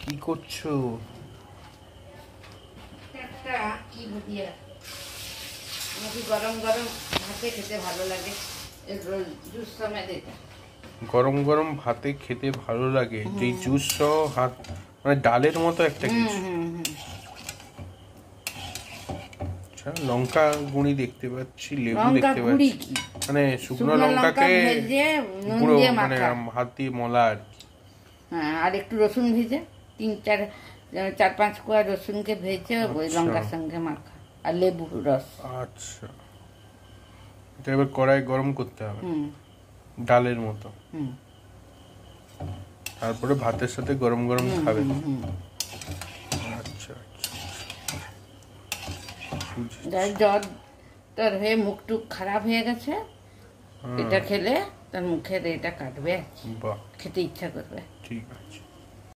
কি করছো? একটা কি ভুজিয়া নাকি গরম গরম ভাতে খেতে ভালো লাগে। জুস সমেত এটা গরম গরম ভাতে খেতে ভালো লাগে, যে জুস সহ হাত মানে ডালের মতো একটা কিছু। আচ্ছা, লঙ্কা গুঁড়ি দেখতে পাচ্ছি, লেবু লঙ্কা দেখতে গুঁড়ি পাচ্ছি, কি মানে শুকনো লঙ্কা লঙ্কাকে ভেজে নুন গুঁড়ো দিয়ে মানে মাখা। হাত দিয়ে মলা আর কি। হ্যাঁ, আর একটু রসুন ভেজে চার পাঁচ কোয়া রসুনকে ভেজে ওই আচ্ছা। লঙ্কার সঙ্গে মাখা আর লেবু রস। আচ্ছা, এটা এবার কড়াই গরম করতে হবে হুম ডালের মতো, হুম তারপরে ভাতের সাথে গরম গরম খাবে। হুম। আচ্ছা আচ্ছা, বুঝেছি। যার জ্বর তোর হয়ে মুখ টুক খারাপ হয়ে গেছে, এটা খেলে তার মুখের এটা কাটবে, বাহ, খেতে ইচ্ছা করবে। ঠিক আছে।